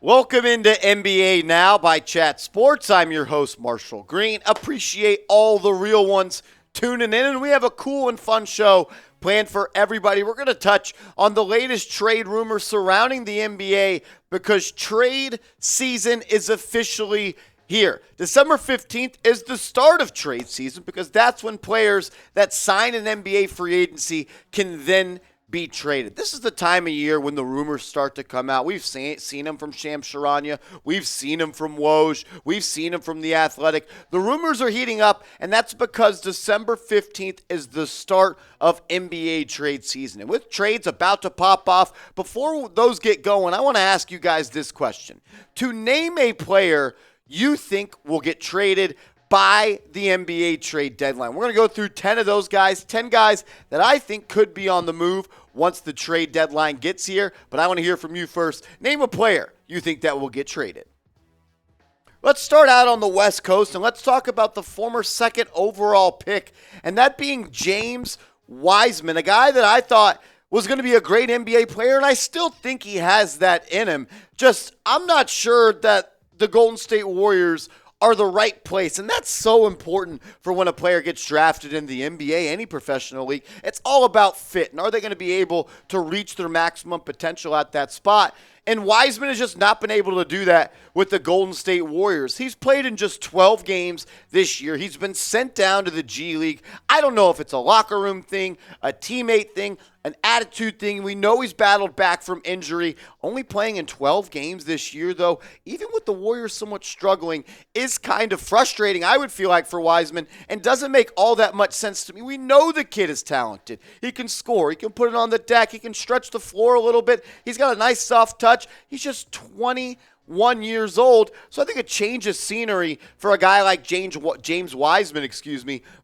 Welcome into NBA Now by Chat Sports. I'm your host, Marshall Green. Appreciate all the real ones tuning in, and we have a cool and fun show planned for everybody. We're going to touch on the latest trade rumors surrounding the NBA because trade season is officially here. December 15th is the start of trade season because that's when players that sign an NBA free agency can then be traded. This is the time of year when the rumors start to come out. We've seen them from Shams Charania. We've seen them from Woj. We've seen them from The Athletic. The rumors are heating up, and that's because December 15th is the start of NBA trade season. And with trades about to pop off, before those get going, I want to ask you guys this question. To name a player you think will get traded by the NBA trade deadline. We're going to go through 10 of those guys, 10 guys that I think could be on the move once the trade deadline gets here. But I want to hear from you first. Name a player you think that will get traded. Let's start out on the West Coast, and let's talk about the former second overall pick, and that being James Wiseman, a guy that I thought was going to be a great NBA player, and I still think he has that in him. I'm not sure that the Golden State Warriors are the right place. And that's so important for when a player gets drafted in the NBA, any professional league. It's all about fit. And are they going to be able to reach their maximum potential at that spot? And Wiseman has just not been able to do that with the Golden State Warriors. He's played in just 12 games this year. He's been sent down to the G League. I don't know if it's a locker room thing, a teammate thing, an attitude thing. We know he's battled back from injury. Only playing in 12 games this year, though, even with the Warriors somewhat struggling, is kind of frustrating, I would feel like, for Wiseman, and doesn't make all that much sense to me. We know the kid is talented. He can score. He can put it on the deck. He can stretch the floor a little bit. He's got a nice soft touch. He's just 21 years old, so I think a change of scenery for a guy like James Wiseman,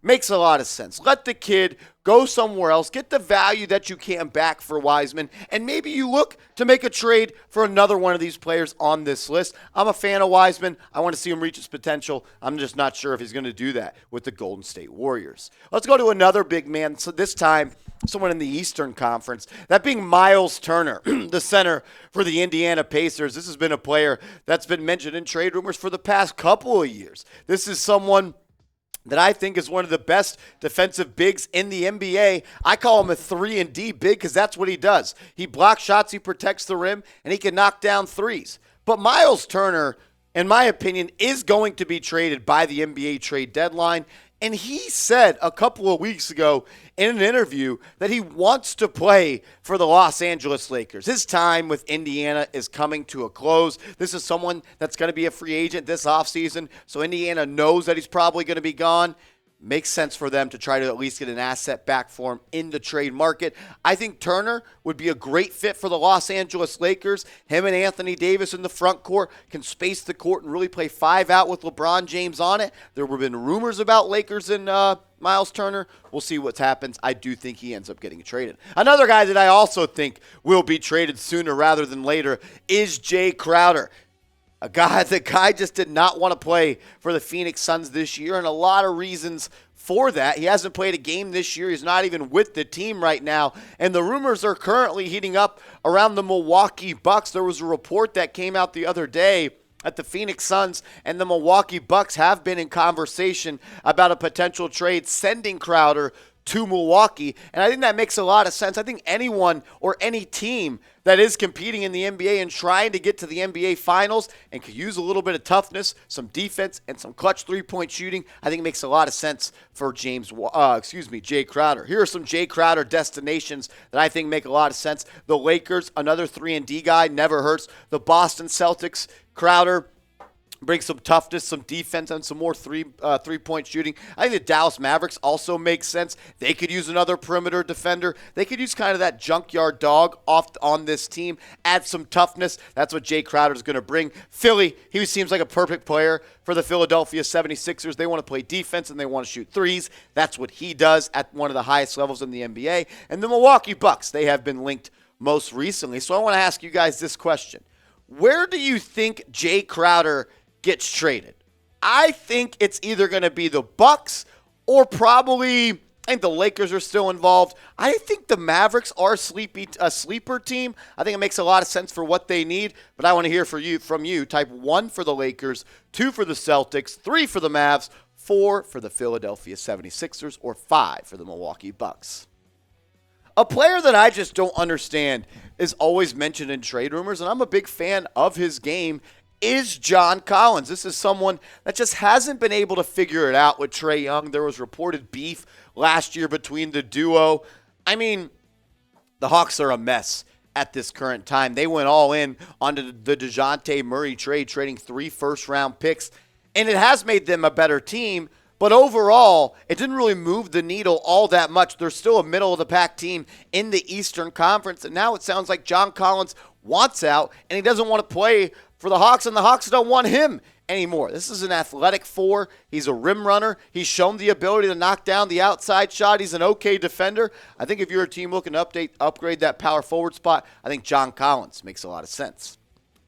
makes a lot of sense. Let the kid go somewhere else, get the value that you can back for Wiseman, and maybe you look to make a trade for another one of these players on this list. I'm a fan of Wiseman. I want to see him reach his potential. I'm just not sure if he's going to do that with the Golden State Warriors. Let's go to another big man, so this time someone in the Eastern Conference, that being Myles Turner, the center for the Indiana Pacers. This has been a player that's been mentioned in trade rumors for the past couple of years. This is someone that I think is one of the best defensive bigs in the NBA. I call him a 3-and-D big because that's what he does. He blocks shots, he protects the rim, and he can knock down threes. But Myles Turner, in my opinion, is going to be traded by the NBA trade deadline. And he said a couple of weeks ago in an interview that he wants to play for the Los Angeles Lakers. His time with Indiana is coming to a close. This is someone that's going to be a free agent this offseason, so Indiana knows that he's probably going to be gone. Makes sense for them to try to at least get an asset back for him in the trade market. I think Turner would be a great fit for the Los Angeles Lakers. Him and Anthony Davis in the front court can space the court and really play 5 out with LeBron James on it. There have been rumors about Lakers and Myles Turner. We'll see what happens. I do think he ends up getting traded. Another guy that I also think will be traded sooner rather than later is Jay Crowder. The guy just did not want to play for the Phoenix Suns this year, and a lot of reasons for that. He hasn't played a game this year. He's not even with the team right now, and the rumors are currently heating up around the Milwaukee Bucks. There was a report that came out the other day that the Phoenix Suns and the Milwaukee Bucks have been in conversation about a potential trade sending Crowder to Milwaukee, and I think that makes a lot of sense. I think anyone or any team that is competing in the NBA and trying to get to the NBA Finals and could use a little bit of toughness, some defense, and some clutch three-point shooting, I think it makes a lot of sense for Jay Crowder. Here are some Jay Crowder destinations that I think make a lot of sense. The Lakers, another 3-and-D guy, never hurts. The Boston Celtics, Crowder brings some toughness, some defense, and some more three-point shooting. I think the Dallas Mavericks also makes sense. They could use another perimeter defender. They could use kind of that junkyard dog on this team, add some toughness. That's what Jay Crowder is going to bring. Philly, he seems like a perfect player for the Philadelphia 76ers. They want to play defense and they want to shoot threes. That's what he does at one of the highest levels in the NBA. And the Milwaukee Bucks, they have been linked most recently. So I want to ask you guys this question. Where do you think Jay Crowder gets traded? I think it's either going to be the Bucks or probably I think the Lakers are still involved. I think the Mavericks are a sleeper team. I think it makes a lot of sense for what they need, but I want to hear from you. Type 1 for the Lakers, 2 for the Celtics, 3 for the Mavs, 4 for the Philadelphia 76ers, or 5 for the Milwaukee Bucks. A player that I just don't understand is always mentioned in trade rumors, and I'm a big fan of his game, is John Collins. This is someone that just hasn't been able to figure it out with Trae Young. There was reported beef last year between the duo. I mean, the Hawks are a mess at this current time. They went all in on the DeJounte Murray trade, trading 3 first-round picks, and it has made them a better team. But overall, it didn't really move the needle all that much. They're still a middle-of-the-pack team in the Eastern Conference, and now it sounds like John Collins wants out, and he doesn't want to play for the Hawks, and the Hawks don't want him anymore. This is an athletic 4. He's a rim runner. He's shown the ability to knock down the outside shot. He's an okay defender. I think if you're a team looking to upgrade that power forward spot, I think John Collins makes a lot of sense.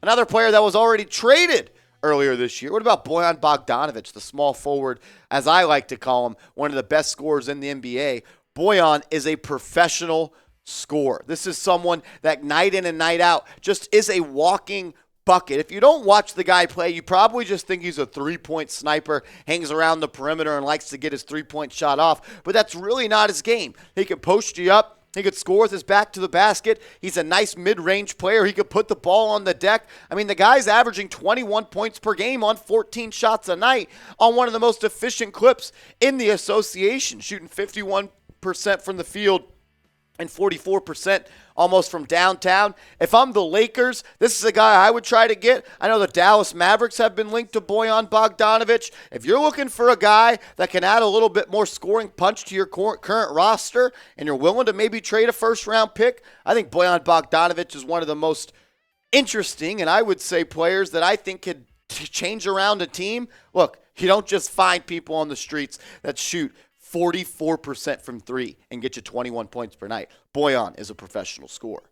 Another player that was already traded earlier this year. What about Bojan Bogdanovic, the small forward, as I like to call him, one of the best scorers in the NBA? Bojan is a professional scorer. This is someone that night in and night out just is a walking bucket. If you don't watch the guy play, you probably just think he's a three-point sniper, hangs around the perimeter and likes to get his three-point shot off, but that's really not his game. He can post you up. He could score with his back to the basket. He's a nice mid-range player. He could put the ball on the deck. I mean, the guy's averaging 21 points per game on 14 shots a night on one of the most efficient clips in the association, shooting 51% from the field and 44% almost from downtown. If I'm the Lakers, this is a guy I would try to get. I know the Dallas Mavericks have been linked to Bojan Bogdanovic. If you're looking for a guy that can add a little bit more scoring punch to your current roster and you're willing to maybe trade a first-round pick, I think Bojan Bogdanovic is one of the most interesting and I would say players that I think could change around a team. Look, you don't just find people on the streets that shoot 44% from 3 and get you 21 points per night. Bojan is a professional scorer.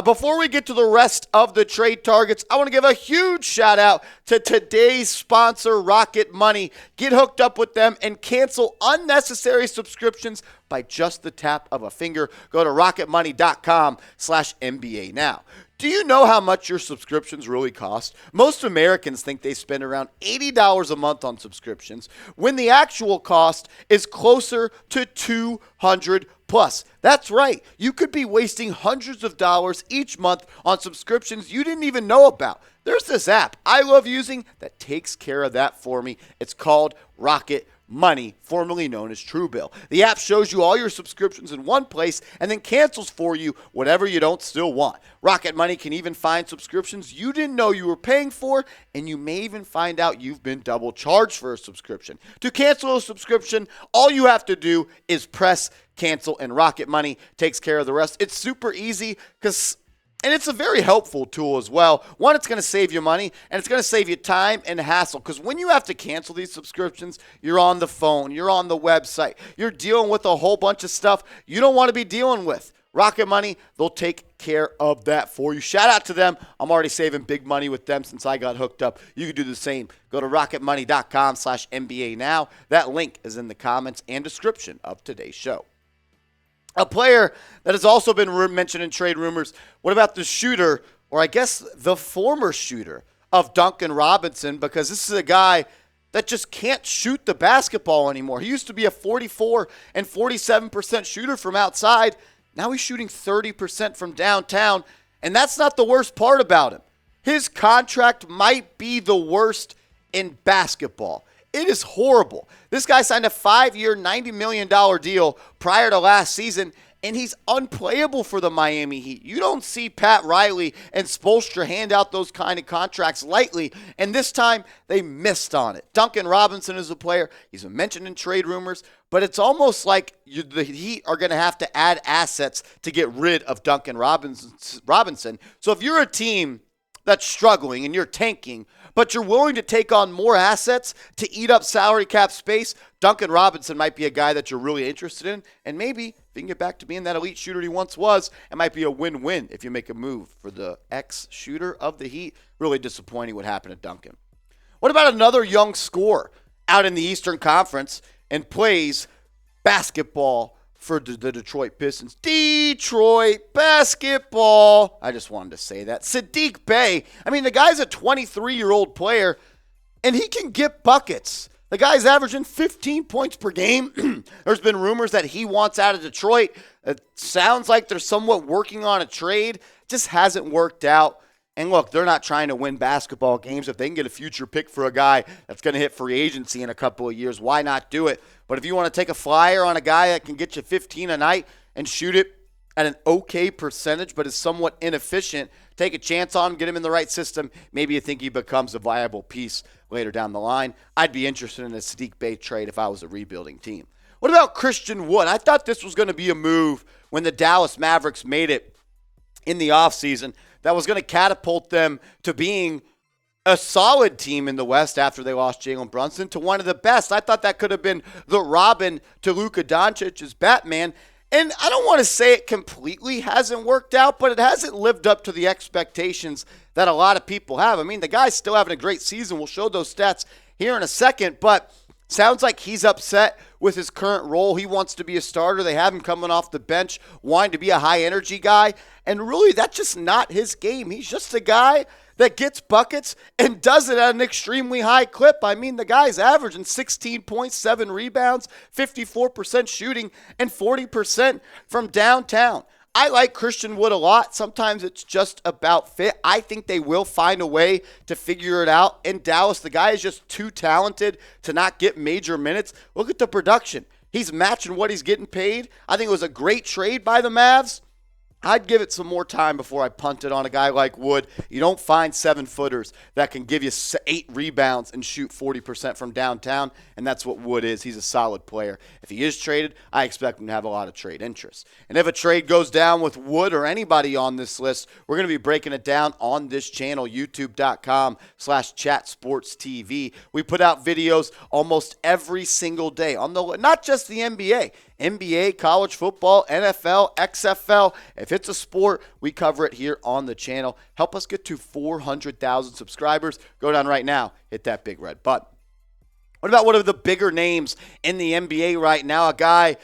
Before we get to the rest of the trade targets, I want to give a huge shout out to today's sponsor, Rocket Money. Get hooked up with them and cancel unnecessary subscriptions by just the tap of a finger. Go to rocketmoney.com/NBA now. Do you know how much your subscriptions really cost? Most Americans think they spend around $80 a month on subscriptions when the actual cost is closer to $200 plus. That's right. You could be wasting hundreds of dollars each month on subscriptions you didn't even know about. There's this app I love using that takes care of that for me. It's called Rocket Money, formerly known as Truebill. The app shows you all your subscriptions in one place and then cancels for you whatever you don't still want. Rocket Money can even find subscriptions you didn't know you were paying for, and you may even find out you've been double charged for a subscription. To cancel a subscription, all you have to do is press cancel, and Rocket Money takes care of the rest. It's super easy and it's a very helpful tool as well. One, it's going to save you money, and it's going to save you time and hassle. Because when you have to cancel these subscriptions, you're on the phone, you're on the website, you're dealing with a whole bunch of stuff you don't want to be dealing with. Rocket Money, they'll take care of that for you. Shout out to them. I'm already saving big money with them since I got hooked up. You can do the same. Go to rocketmoney.com/NBA now. That link is in the comments and description of today's show. A player that has also been mentioned in trade rumors. What about the shooter, or I guess the former shooter of Duncan Robinson? Because this is a guy that just can't shoot the basketball anymore. He used to be a 44 and 47% shooter from outside. Now he's shooting 30% from downtown, and that's not the worst part about him. His contract might be the worst in basketball. It is horrible. This guy signed a 5-year, $90 million deal prior to last season, and he's unplayable for the Miami Heat. You don't see Pat Riley and Spoelstra hand out those kind of contracts lightly, and this time they missed on it. Duncan Robinson is a player. He's been mentioned in trade rumors, but it's almost like the Heat are going to have to add assets to get rid of Duncan Robinson. So if you're a team that's struggling and you're tanking, but you're willing to take on more assets to eat up salary cap space, Duncan Robinson might be a guy that you're really interested in. And maybe if he can get back to being that elite shooter he once was, it might be a win-win if you make a move for the ex-shooter of the Heat. Really disappointing what happened to Duncan. What about another young scorer out in the Eastern Conference and plays basketball for the Detroit Pistons. Detroit basketball. I just wanted to say that. Saddiq Bey, I mean, the guy's a 23-year-old player, and he can get buckets. The guy's averaging 15 points per game. There's been rumors that he wants out of Detroit. It sounds like they're somewhat working on a trade. Just hasn't worked out. And look, they're not trying to win basketball games. If they can get a future pick for a guy that's going to hit free agency in a couple of years, why not do it? But if you want to take a flyer on a guy that can get you 15 a night and shoot it at an okay percentage but is somewhat inefficient, take a chance on him, get him in the right system. Maybe you think he becomes a viable piece later down the line. I'd be interested in a Saddiq Bey trade if I was a rebuilding team. What about Christian Wood? I thought this was going to be a move when the Dallas Mavericks made it in the offseason that was going to catapult them to being a solid team in the West after they lost Jalen Brunson to one of the best. I thought that could have been the Robin to Luka Doncic's Batman. And I don't want to say it completely hasn't worked out, but it hasn't lived up to the expectations that a lot of people have. I mean, the guy's still having a great season. We'll show those stats here in a second, but sounds like he's upset with his current role. He wants to be a starter. They have him coming off the bench, wanting to be a high-energy guy. And really, that's just not his game. He's just a guy that gets buckets and does it at an extremely high clip. I mean, the guy's averaging 16.7 rebounds, 54% shooting, and 40% from downtown. I like Christian Wood a lot. Sometimes it's just about fit. I think they will find a way to figure it out in Dallas. The guy is just too talented to not get major minutes. Look at the production. He's matching what he's getting paid. I think it was a great trade by the Mavs. I'd give it some more time before I punt it on a guy like Wood. You don't find 7-footers that can give you 8 rebounds and shoot 40% from downtown, and that's what Wood is. He's a solid player. If he is traded, I expect him to have a lot of trade interest. And if a trade goes down with Wood or anybody on this list, we're going to be breaking it down on this channel, youtube.com/chatsportstv. We put out videos almost every single day on not just the NBA, college football, NFL, XFL. If it's a sport, we cover it here on the channel. Help us get to 400,000 subscribers. Go down right now. Hit that big red button. What about one of the bigger names in the NBA right now? A guy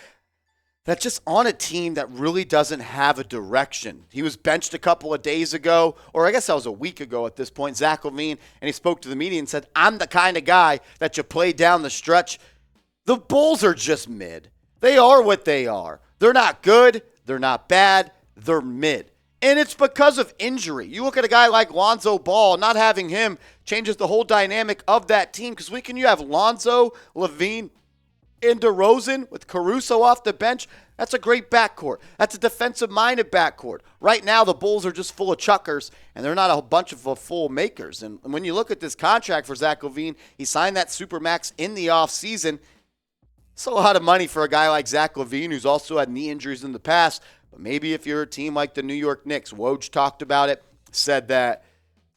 that's just on a team that really doesn't have a direction. He was benched a couple of days ago, or I guess that was a week ago at this point, Zach LaVine, and he spoke to the media and said, I'm the kind of guy that you play down the stretch. The Bulls are just mid. They are what they are. They're not good. They're not bad. They're mid. And it's because of injury. You look at a guy like Lonzo Ball, not having him changes the whole dynamic of that team, because you have Lonzo, LaVine, and DeRozan with Caruso off the bench. That's a great backcourt. That's a defensive-minded backcourt. Right now, the Bulls are just full of chuckers, and they're not a bunch of full makers. And when you look at this contract for Zach LaVine, he signed that Supermax in the offseason. It's a lot of money for a guy like Zach LaVine, who's also had knee injuries in the past. But maybe if you're a team like the New York Knicks, Woj talked about it, said that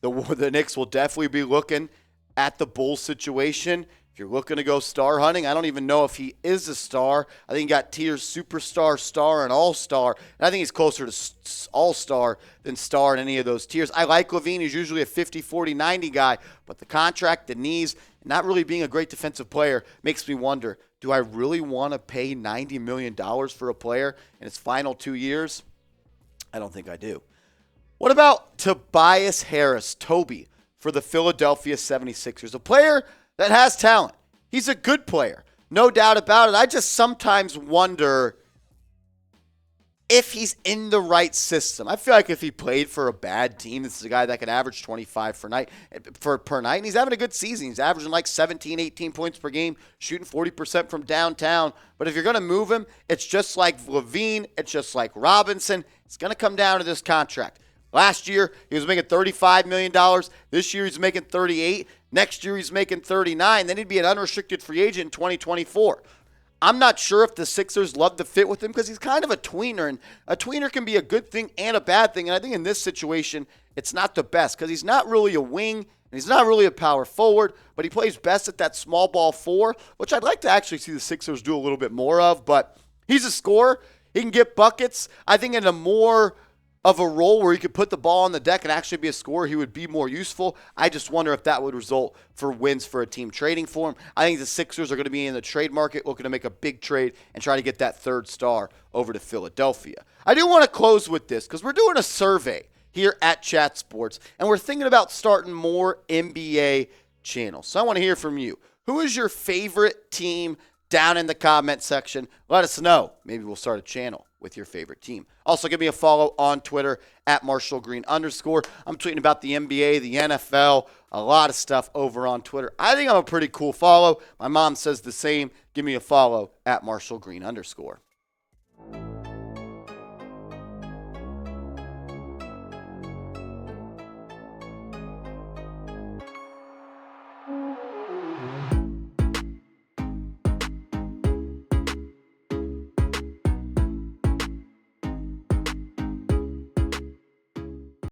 the Knicks will definitely be looking at the Bulls situation. If you're looking to go star hunting, I don't even know if he is a star. I think he got tiers superstar, star, and all-star. And I think he's closer to all-star than star in any of those tiers. I like LaVine. He's usually a 50, 40, 90 guy. But the contract, the knees, not really being a great defensive player makes me wonder, do I really want to pay $90 million for a player in his final 2 years? I don't think I do. What about Tobias Harris, Toby, for the Philadelphia 76ers? A player that has talent. He's a good player, no doubt about it. I just sometimes wonder if he's in the right system. I feel like if he played for a bad team, this is a guy that could average 25 per night, and he's having a good season. He's averaging like 17, 18 points per game, shooting 40% from downtown. But if you're going to move him, it's just like LaVine, it's just like Robinson. It's going to come down to this contract. Last year, he was making $35 million. This year, he's making $38. Next year, he's making $39. Then he'd be an unrestricted free agent in 2024. I'm not sure if the Sixers love to fit with him because he's kind of a tweener, and a tweener can be a good thing and a bad thing. And I think in this situation, it's not the best because he's not really a wing and he's not really a power forward, but he plays best at that small ball 4, which I'd like to actually see the Sixers do a little bit more of. But he's a scorer. He can get buckets. I think in a more of a role where he could put the ball on the deck and actually be a scorer, he would be more useful. I just wonder if that would result for wins for a team trading for him. I think the Sixers are going to be in the trade market looking to make a big trade and try to get that third star over to Philadelphia. I do want to close with this because we're doing a survey here at Chat Sports, and we're thinking about starting more NBA channels. So I want to hear from you. Who is your favorite team? Down in the comment section, let us know. Maybe we'll start a channel with your favorite team. Also, give me a follow on Twitter at @MarshallGreen_. I'm tweeting about the NBA, the NFL, a lot of stuff over on Twitter. I think I'm a pretty cool follow. My mom says the same. Give me a follow at @MarshallGreen_.